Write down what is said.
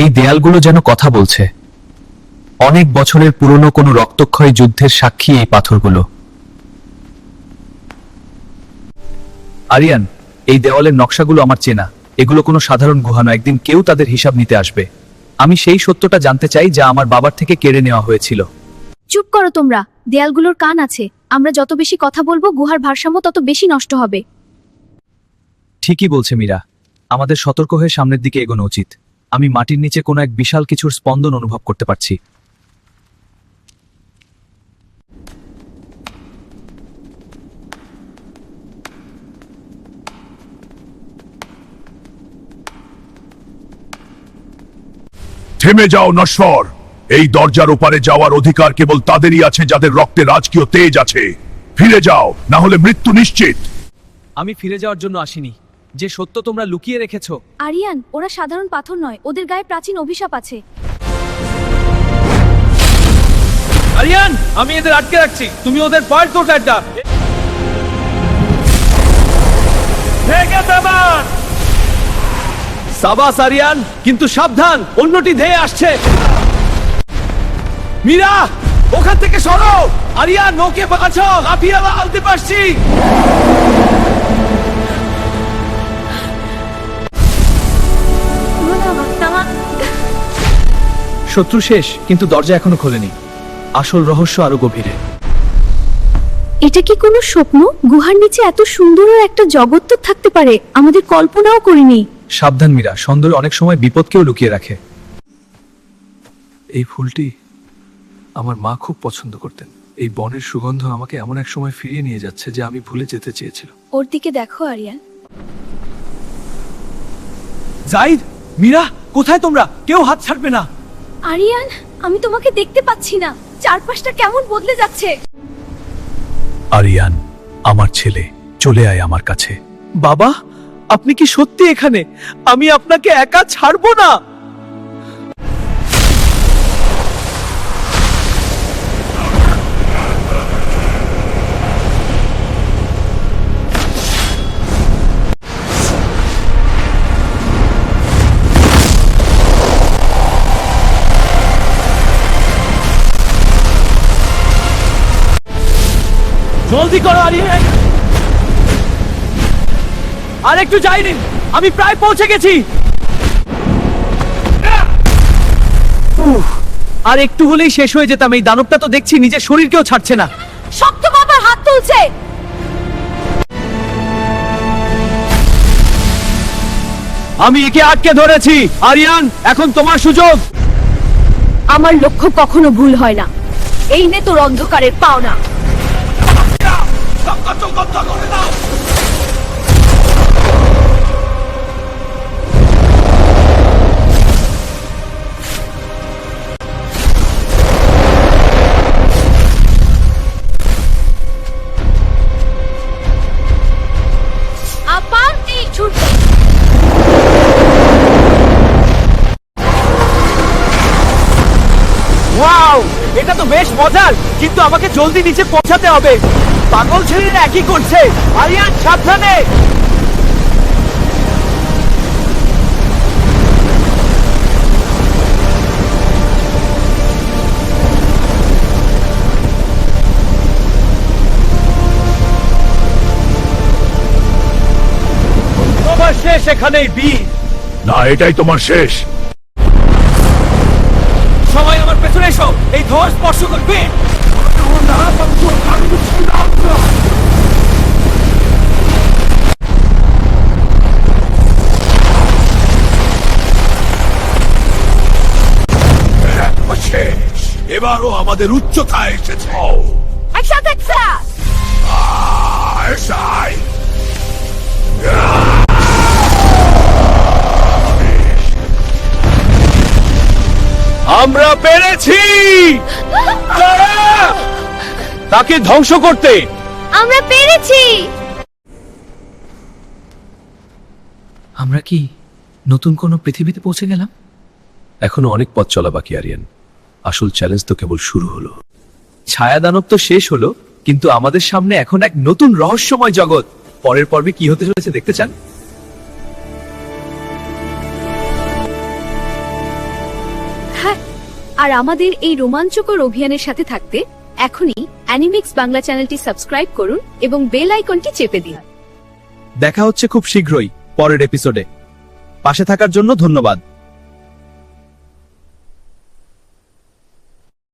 এই দেয়ালগুলো যেন কথা বলছে। অনেক বছরের পুরনো কোনো রক্তক্ষয়ী যুদ্ধের সাক্ষী এই পাথরগুলো। আরিয়ান, এই দেওয়ালের নকশাগুলো আমার চেনা। এগুলো কোনো সাধারণ গুহা নয়, একদিন কেউ তাদের হিসাব নিতে আসবে। আমি সেই সত্যটা জানতে চাই যা আমার বাবার থেকে কেড়ে নেওয়া হয়েছিল। চুপ করো তোমরা, দেয়ালগুলোর কান আছে। আমরা যত বেশি কথা বলবো গুহার ভারসাম্য তত বেশি নষ্ট হবে। ঠিকই বলছে মীরা, আমাদের সতর্ক হয়ে সামনের দিকে এগোনো উচিত। আমি মাটির নিচে কোনো এক বিশাল কিছুর স্পন্দন অনুভব করতে পারছি। থেমে যাও নশ্বর। এই দরজার ওপারে যাওয়ার অধিকার কেবল তাদেরই আছে যাদের রক্তে রাজকীয় তেজ আছে। ফিরে যাও, না হলে মৃত্যু নিশ্চিত। আমি ফিরে যাওয়ার জন্য আসিনি। যে সত্য তোমরা লুকিয়ে রেখেছো। আরিয়ান, ওরা সাধারণ পাথর নয়, ওদের গায়ে প্রাচীন অভিশাপ আছে। আরিয়ান, আমি এদের আটকে রাখছি, তুমি ওদের ফায়ার করো একটা। সাবাস আরিয়ান, কিন্তু সাবধান, অন্যটি ধেয়ে আসছে। মীরা, ওখান থেকে সরো। আরিয়ান, ওকে বাঁচাও, লাফিয়ে আনতে পারছি। শত্রু শেষ, কিন্তু দরজা এখনো খোলেনি। আসল রহস্য আরো গভীরে। এটা কি কোনো স্বপ্ন? গুহার নিচে এত সুন্দর একটা জগৎ তো থাকতে পারে, আমাদের কল্পনাও করিনি। সাবধান মীরা, সৌন্দর্য অনেক সময় বিপদকেও লুকিয়ে রাখে। এই ফুলটি আমার মা খুব পছন্দ করতেন। এই বনের সুগন্ধ আমাকে এমন এক সময় ফিরিয়ে নিয়ে যাচ্ছে যে আমি ভুলে যেতে চেয়েছিলাম। ওর দিকে দেখো আরিয়ান। জাহিদ, মীরা, কোথায় তোমরা? কেউ হাত ছাড়বে না। আরিয়ান, আমি তোমাকে দেখতে পাচ্ছি না, চারপাশটা কেমন বদলে যাচ্ছে। আরিয়ান, আমার ছেলে, চলে আয় আমার কাছে। বাবা, আপনি কি সত্যি এখানে? আমি আপনাকে একা ছাড়বো না। জলদি করো আরিয়ান। আর একটু যাইনি, আমি প্রায় পৌঁছে গেছি। আর একটু হলেই শেষ হয়ে যেতাম। এই দানবটা তো দেখছি নিজের শরীরকেও ছাড়ছে না। শক্ত বাবা হাত তুলছে। আমি একে আটকে ধরেছি। আরিয়ান, এখন তোমার সুযোগ। আমার লক্ষ্য কখনো ভুল হয় না। এই নে তোর অন্ধকারের পাওনা। আবার এই ছুটে। ওয়াও, এটা তো বেশ মজার, কিন্তু আমাকে জলদি নিচে পৌঁছাতে হবে। পাগল ছেলেরা একই করছে। আরিয়ান, সাবধানে। তোমার শেষ এখানেই, বীর। না, এটাই তোমার শেষ। সবাই আমার পেছনে এসো, এই ধোঁয়া স্পর্শ করবে। শেষ। এবারও আমাদের উচ্চতায় এসেছে। একসাথে একসাথে। এসাই। আমরা পেরেছি তাকে ধ্বংস করতে। আমরা পেরেছি। আমরা কি নতুন কোনো পৃথিবীতে পৌঁছে গেলাম? এখনো অনেক পথ চলা বাকি আরিয়ান। আসল চ্যালেঞ্জ তো কেবল শুরু হলো। ছায়া দানব তো শেষ হলো, কিন্তু আমাদের সামনে এখন এক নতুন রহস্যময় জগৎ। পরের পর্বে কি হতে চলেছে দেখতে চান? হ্যাঁ, আর আমাদের এই রোমাঞ্চকর অভিযানের সাথে থাকতে এখনই অ্যানিমিক্স বাংলা চ্যানেলটি সাবস্ক্রাইব করুন এবং বেল আইকনটি চেপে দিন। দেখা হচ্ছে খুব শীঘ্রই পরের এপিসোডে। পাশে থাকার জন্য ধন্যবাদ।